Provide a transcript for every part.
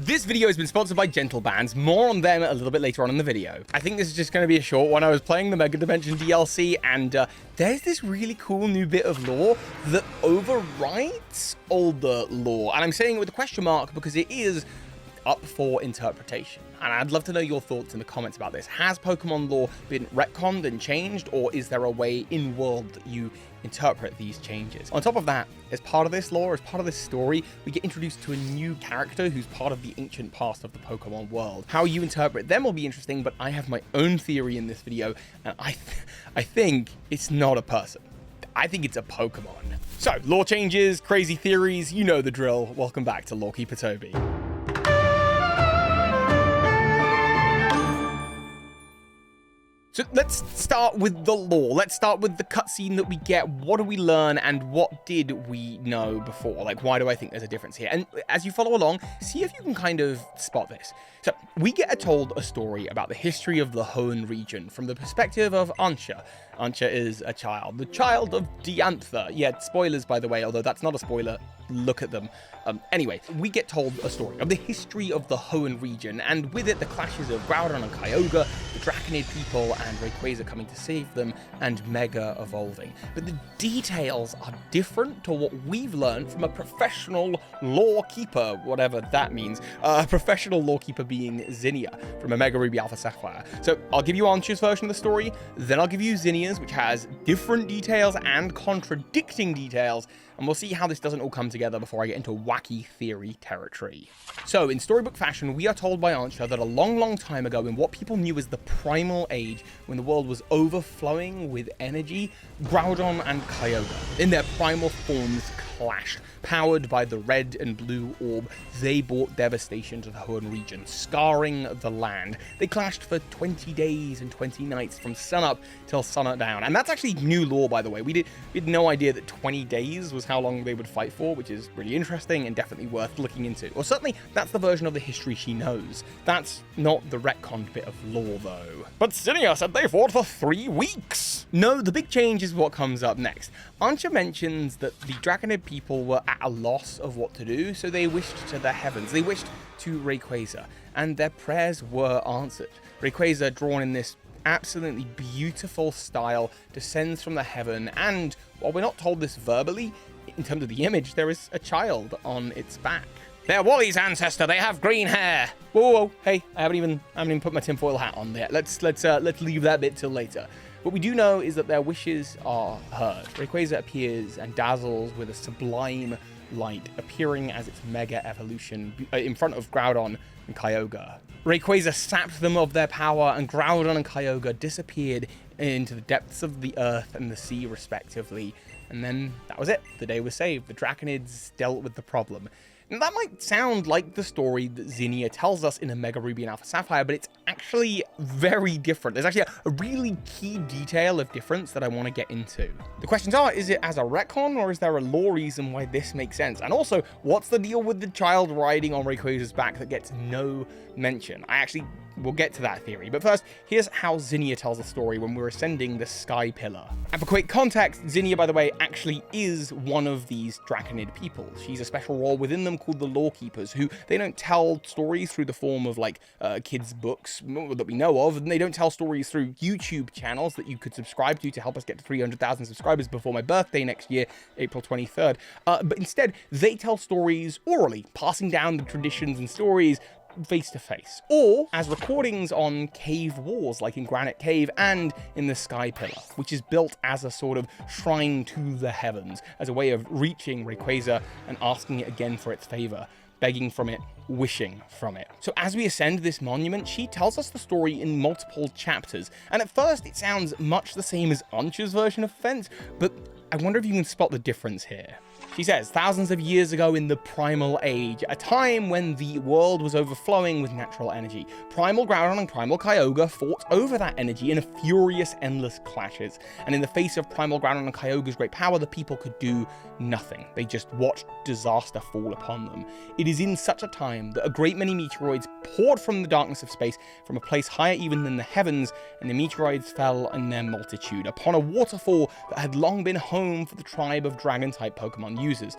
This video has been sponsored by Gentle Bands. More on them a little bit later on in the video. I think this is just going to be a short one. I was playing the Mega Dimension DLC, and there's this really cool new bit of lore that overwrites older lore. And I'm saying it with a question mark because it is up for interpretation. And I'd love to know your thoughts in the comments about this. Has Pokemon lore been retconned and changed, or is there a way in world that you interpret these changes? On top of that, as part of this lore, as part of this story, we get introduced to a new character who's part of the ancient past of the Pokemon world. How you interpret them will be interesting, but I have my own theory in this video, and I think it's not a person. I think it's a Pokemon. So, lore changes, crazy theories, you know the drill. Welcome back to Lorekeeper Toby. So let's start with the lore. Let's start with the cutscene that we get. What do we learn and what did we know before? Like, why do I think there's a difference here? And as you follow along, see if you can kind of spot this. So we get told a story about the history of the Hoenn region from the perspective of Ansha. Ansha is a child, the child of Diantha. Yeah, spoilers, by the way, although that's not a spoiler. Look at them. Anyway, we get told a story of the history of the Hoenn region, and with it the clashes of Groudon and Kyogre, the Draconid people and Rayquaza coming to save them, and Mega evolving. But the details are different to what we've learned from a professional lore keeper, whatever that means. A professional lore keeper being Zinnia from a Mega Ruby Alpha Sapphire. So I'll give you Ansha's version of the story, then I'll give you Zinnia's, which has different details and contradicting details, and we'll see how this doesn't all come together before I get into wacky theory territory. So, in storybook fashion, we are told by Ansha that a long time ago, in what people knew as the Primal Age, when the world was overflowing with energy, Groudon and Kyogre, in their primal forms, clashed. Powered by the red and blue orb, they brought devastation to the Hoenn region, scarring the land. They clashed for 20 days and 20 nights from sunup till sundown. And that's actually new lore, by the way. We had no idea that 20 days was how long they would fight for, which is really interesting and definitely worth looking into. Or certainly, that's the version of the history she knows. That's not the retconned bit of lore, though. But Zinnia said they fought for 3 weeks! No, the big change is what comes up next. Ansha mentions that the Draconid people were at a loss of what to do, so they wished to the heavens. They wished to Rayquaza, and their prayers were answered. Rayquaza, drawn in this absolutely beautiful style, descends from the heaven, and while we're not told this verbally, in terms of the image, there is a child on its back. They're Wally's ancestor. They have green hair. Whoa, hey, I haven't even put my tinfoil hat on yet. Let's leave that bit till later. What we do know is that their wishes are heard. Rayquaza appears and dazzles with a sublime light, appearing as its mega evolution in front of Groudon and Kyogre. Rayquaza sapped them of their power, and Groudon and Kyogre disappeared into the depths of the earth and the sea, respectively. And then that was it. The day was saved. The Draconids dealt with the problem. Now, that might sound like the story that Zinnia tells us in a Mega Ruby and Alpha Sapphire, but it's actually very different. There's actually a really key detail of difference that I want to get into. The questions are, is it as a retcon, or is there a lore reason why this makes sense? And also, what's the deal with the child riding on Rayquaza's back that gets no mention? We'll get to that theory, but first, here's how Zinnia tells the story when we're ascending the Sky Pillar. And for quick context, Zinnia, by the way, actually is one of these Draconid people. She's a special role within them called the Lorekeepers, who they don't tell stories through the form of like kids' books that we know of, and they don't tell stories through YouTube channels that you could subscribe to help us get to 300,000 subscribers before my birthday next year, April 23rd. But instead, they tell stories orally, passing down the traditions and stories face to face, or as recordings on cave walls like in Granite Cave and in the Sky Pillar, which is built as a sort of shrine to the heavens, as a way of reaching Rayquaza and asking it again for its favor, begging from it, wishing from it. So as we ascend this monument, she tells us the story in multiple chapters, and at first it sounds much the same as Ansha's version of events, but I wonder if you can spot the difference here. She says, thousands of years ago in the Primal Age, a time when the world was overflowing with natural energy, Primal Groudon and Primal Kyogre fought over that energy in a furious, endless clashes. And in the face of Primal Groudon and Kyogre's great power, the people could do nothing. They just watched disaster fall upon them. It is in such a time that a great many meteoroids poured from the darkness of space, from a place higher even than the heavens, and the meteoroids fell in their multitude upon a waterfall that had long been home for the tribe of dragon-type Pokemon users.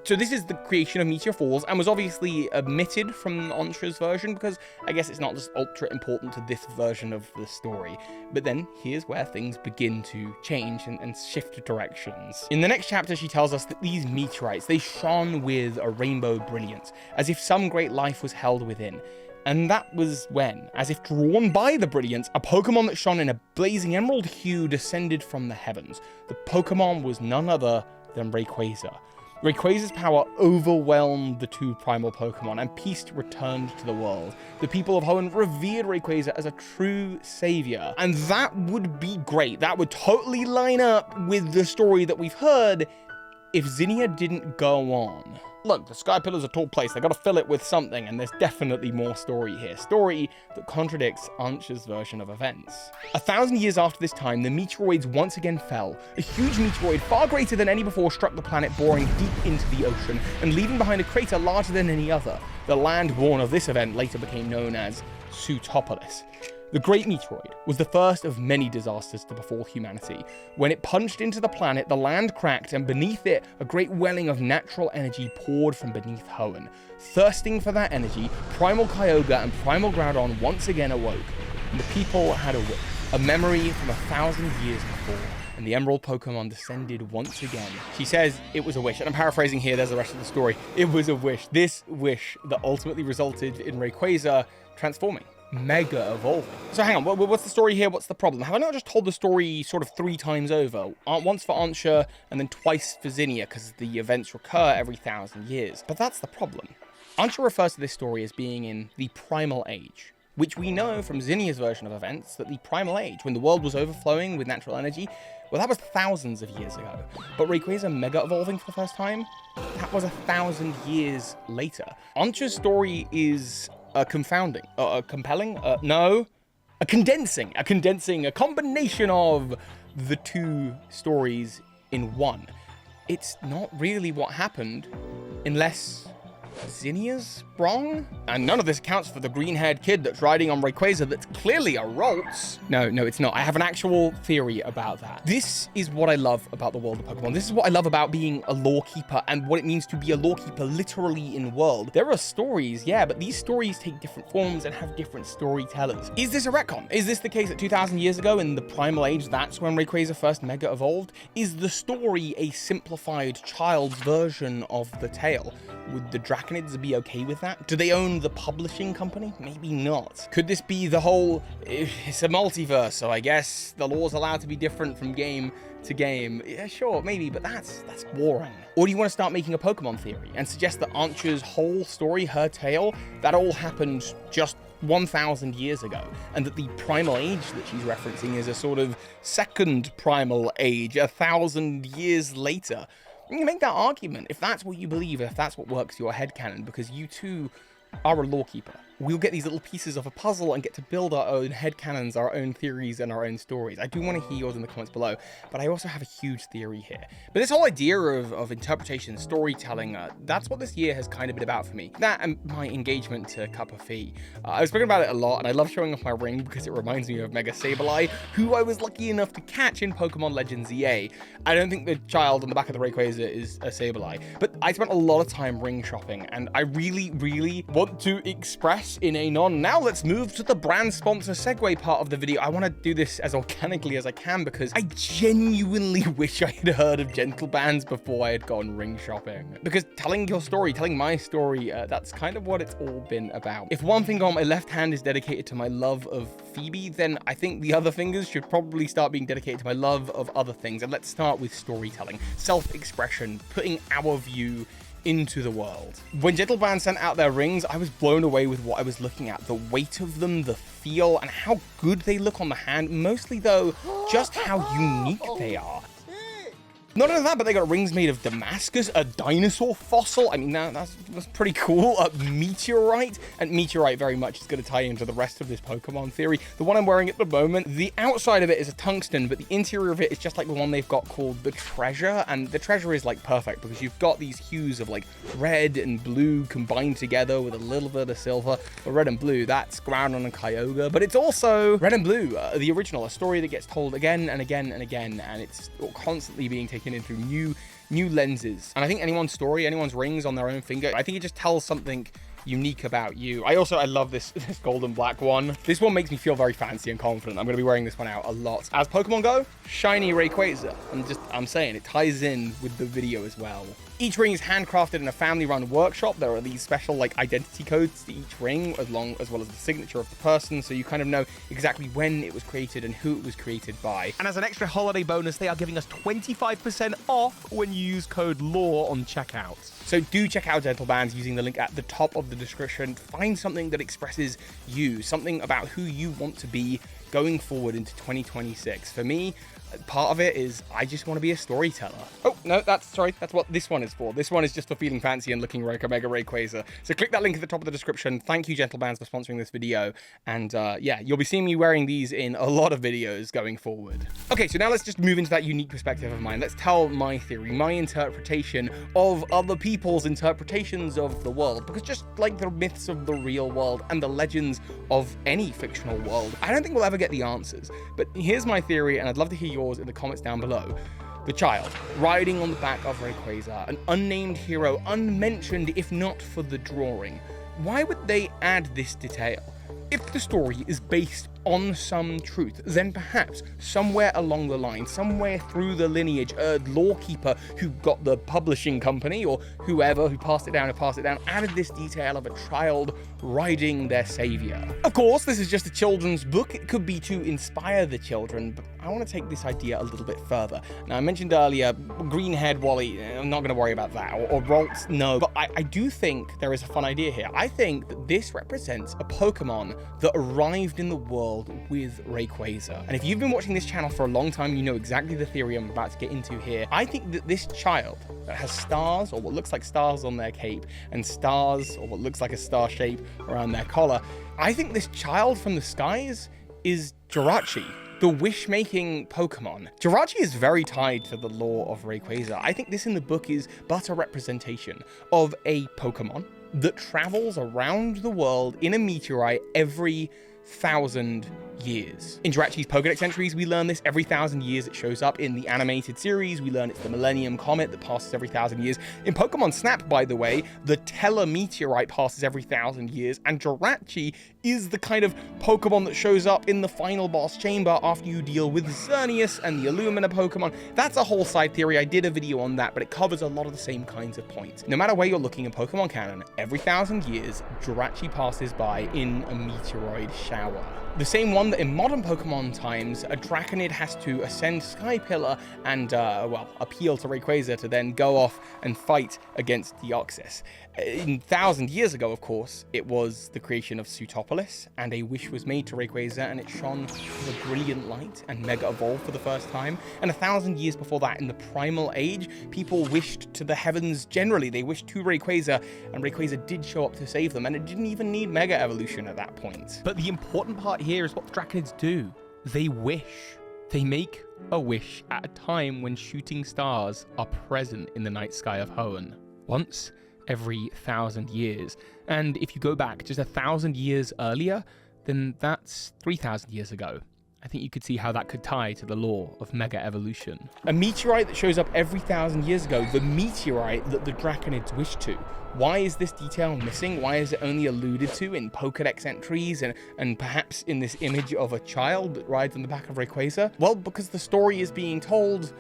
So this is the creation of Meteor Falls, and was obviously omitted from Ansha's version because I guess it's not just ultra important to this version of the story. But then here's where things begin to change and shift directions. In the next chapter, she tells us that these meteorites, they shone with a rainbow brilliance, as if some great life was held within. And that was when, as if drawn by the brilliance, a Pokemon that shone in a blazing emerald hue descended from the heavens. The Pokemon was none other than Rayquaza. Rayquaza's power overwhelmed the two primal Pokemon, and peace returned to the world. The people of Hoenn revered Rayquaza as a true savior, and that would be great. That would totally line up with the story that we've heard if Zinnia didn't go on. Look, the Sky Pillar's a tall place. They gotta fill it with something, and there's definitely more story here. Story that contradicts Ansha's version of events. 1,000 years after this time, the meteoroids once again fell. A huge meteoroid, far greater than any before, struck the planet, boring deep into the ocean, and leaving behind a crater larger than any other. The land born of this event later became known as Subittles. The Great Meteoroid was the first of many disasters to befall humanity. When it punched into the planet, the land cracked, and beneath it, a great welling of natural energy poured from beneath Hoenn. Thirsting for that energy, Primal Kyogre and Primal Groudon once again awoke, and the people had a wish, a memory from 1,000 years before, and the Emerald Pokemon descended once again. She says it was a wish, and I'm paraphrasing here, there's the rest of the story. It was a wish. This wish that ultimately resulted in Rayquaza transforming. Mega evolving. So hang on, what's the story here? What's the problem? Have I not just told the story sort of 3 times over? Once for Ansha and then twice for Zinnia, because the events recur every 1,000 years. But that's the problem. Ansha refers to this story as being in the Primal Age, which we know from Zinnia's version of events that the Primal Age, when the world was overflowing with natural energy, well, that was thousands of years ago. But Rayquaza mega evolving for the first time, that was 1,000 years later. Ansha's story is confounding, compelling, no, a condensing, a combination of the two stories in one. It's not really what happened, unless Zinnia's wrong? And none of this accounts for the green-haired kid that's riding on Rayquaza that's clearly a Ralts. No, it's not. I have an actual theory about that. This is what I love about the world of Pokemon. This is what I love about being a lorekeeper and what it means to be a lorekeeper literally in world. There are stories, yeah, but these stories take different forms and have different storytellers. Is this a retcon? Is this the case that 2,000 years ago in the Primal Age, that's when Rayquaza first mega evolved? Is the story a simplified child's version of the tale? Would the Draconids be okay with that? Do they own the publishing company? Maybe not. Could this be the whole, it's a multiverse, so I guess the laws allowed to be different from game to game? Yeah, sure, maybe, but that's boring. Or do you want to start making a Pokemon theory and suggest that Ansha's whole story, her tale, that all happened just 1,000 years ago, and that the Primal Age that she's referencing is a sort of second Primal Age, 1,000 years later? You can make that argument if that's what you believe, if that's what works your headcanon, because you too are a lorekeeper. We'll get these little pieces of a puzzle and get to build our own headcanons, our own theories, and our own stories. I do want to hear yours in the comments below, but I also have a huge theory here. But this whole idea of interpretation, storytelling, that's what this year has kind of been about for me. That and my engagement to Cup of Fee. I've spoken about it a lot, and I love showing off my ring because it reminds me of Mega Sableye, who I was lucky enough to catch in Pokemon Legends EA. I don't think the child on the back of the Rayquaza is a Sableye, but I spent a lot of time ring shopping, and I really, really want to express in a now let's move to the brand sponsor segue part of the video. I want to do this as organically as I can because I genuinely wish I had heard of Gentle Bands before I had gone ring shopping. Because telling your story, telling my story, that's kind of what it's all been about. If one finger on my left hand is dedicated to my love of Phoebe, then I think the other fingers should probably start being dedicated to my love of other things. And let's start with storytelling, self-expression, putting our view into the world. When Gentle Band sent out their rings, I was blown away with what I was looking at. The weight of them, the feel, and how good they look on the hand. Mostly though, just how unique they are. Not only that, but they got rings made of Damascus, a dinosaur fossil. I mean, that's pretty cool. A meteorite, and meteorite very much is going to tie into the rest of this Pokemon theory. The one I'm wearing at the moment, the outside of it is a tungsten, but the interior of it is just like the one they've got called the Treasure, and the Treasure is like perfect because you've got these hues of like red and blue combined together with a little bit of silver. The red and blue, that's Groudon and Kyogre, but it's also Red and Blue, the original, a story that gets told again and again and again, and it's constantly being taken into new new lenses. And I think anyone's story, anyone's rings on their own finger, I think it just tells something unique about you. I love this golden black one. This one makes me feel very fancy and confident. I'm going to be wearing this one out a lot. As Pokemon go, shiny Rayquaza. I'm saying it ties in with the video as well. Each ring is handcrafted in a family-run workshop. There are these special like identity codes to each ring, as well as the signature of the person, so you kind of know exactly when it was created and who it was created by. And as an extra holiday bonus, they are giving us 25% off when you use code LAW on checkout. So do check out Gentle Bands using the link at the top of the description. Find something that expresses you, something about who you want to be going forward into 2026. For me, part of it is I just want to be a storyteller. Oh, no, that's what this one is for. This one is just for feeling fancy and looking like a Mega Rayquaza. So click that link at the top of the description. Thank you, Gentle Bands, for sponsoring this video. And yeah, you'll be seeing me wearing these in a lot of videos going forward. Okay, so now let's just move into that unique perspective of mine. Let's tell my theory, my interpretation of other people's interpretations of the world. Because just like the myths of the real world and the legends of any fictional world, I don't think we'll ever get the answers. But here's my theory, and I'd love to hear yours in the comments down below. The child riding on the back of Rayquaza, an unnamed hero, unmentioned if not for the drawing. Why would they add this detail? If the story is based on some truth, then perhaps somewhere along the line, somewhere through the lineage, a lawkeeper who got the publishing company or whoever who passed it down, added this detail of a child riding their savior. Of course, this is just a children's book. It could be to inspire the children, but I want to take this idea a little bit further. Now, I mentioned earlier, green-haired Wally, I'm not going to worry about that, or Ralts, no, but I do think there is a fun idea here. I think that this represents a Pokemon that arrived in the world with Rayquaza. And if you've been watching this channel for a long time, you know exactly the theory I'm about to get into here. I think that this child that has stars, or what looks like stars on their cape, and stars, or what looks like a star shape around their collar, I think this child from the skies is Jirachi, the wish-making Pokemon. Jirachi is very tied to the lore of Rayquaza. I think this in the book is but a representation of a Pokemon that travels around the world in a meteorite every 1,000 years. In Jirachi's Pokedex entries, we learn this every 1,000 years. It shows up in the animated series. We learn it's the Millennium Comet that passes every 1,000 years. In Pokemon Snap, by the way, the Telemeteorite passes every 1,000 years, and Jirachi is the kind of Pokemon that shows up in the final boss chamber after you deal with Xerneas and the Illumina Pokemon. That's a whole side theory. I did a video on that, but it covers a lot of the same kinds of points. No matter where you're looking in Pokemon canon, every 1,000 years, Jirachi passes by in a meteoroid shower. The same one that in modern Pokemon times, a Draconid has to ascend Sky Pillar and, well, appeal to Rayquaza to then go off and fight against Deoxys. 1,000 years ago, of course, it was the creation of Subittles, and a wish was made to Rayquaza, and it shone with a brilliant light and Mega Evolved for the first time. And 1,000 years before that, in the Primal Age, people wished to the heavens generally. They wished to Rayquaza, and Rayquaza did show up to save them, and it didn't even need Mega Evolution at that point. But the important part here is what the Draconids do. They wish. They make a wish at a time when shooting stars are present in the night sky of Hoenn. Once every 1,000 years. And if you go back just 1,000 years earlier, then that's 3,000 years ago. I think you could see how that could tie to the lore of Mega Evolution. A meteorite that shows up every 1,000 years ago, the meteorite that the Draconids wished to. Why is this detail missing? Why is it only alluded to in Pokedex entries and perhaps in this image of a child that rides on the back of Rayquaza? Well, because the story is being told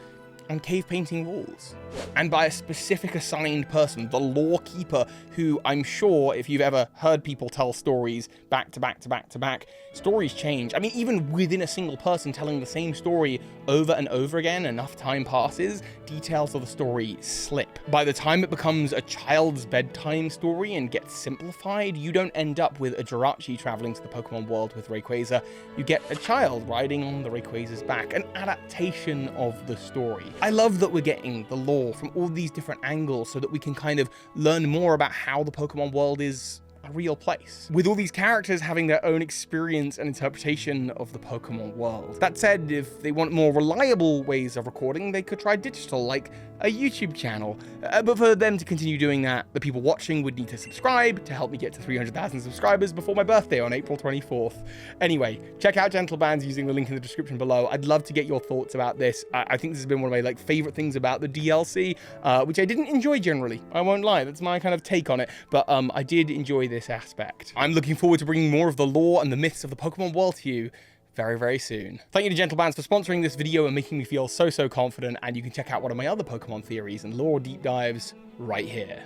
on cave painting walls, and by a specific assigned person, the lore keeper, who I'm sure if you've ever heard people tell stories back to back to back to back, stories change. I mean, even within a single person telling the same story over and over again, enough time passes, details of the story slip. By the time it becomes a child's bedtime story and gets simplified, you don't end up with a Jirachi traveling to the Pokemon world with Rayquaza. You get a child riding on the Rayquaza's back, an adaptation of the story. I love that we're getting the lore from all these different angles so that we can kind of learn more about how the Pokemon world is a real place, with all these characters having their own experience and interpretation of the Pokemon world. That said, if they want more reliable ways of recording, they could try digital, like a YouTube channel. But for them to continue doing that, the people watching would need to subscribe to help me get to 300,000 subscribers before my birthday on April 24th. Anyway, check out Gentle Bands using the link in the description below. I'd love to get your thoughts about this. I think this has been one of my favorite things about the DLC, which I didn't enjoy generally. I won't lie, that's my kind of take on it, but I did enjoy this aspect. I'm looking forward to bringing more of the lore and the myths of the Pokemon world to you very, very soon. Thank you to Gentle Bands for sponsoring this video and making me feel so confident, and you can check out one of my other Pokemon theories and lore deep dives right here.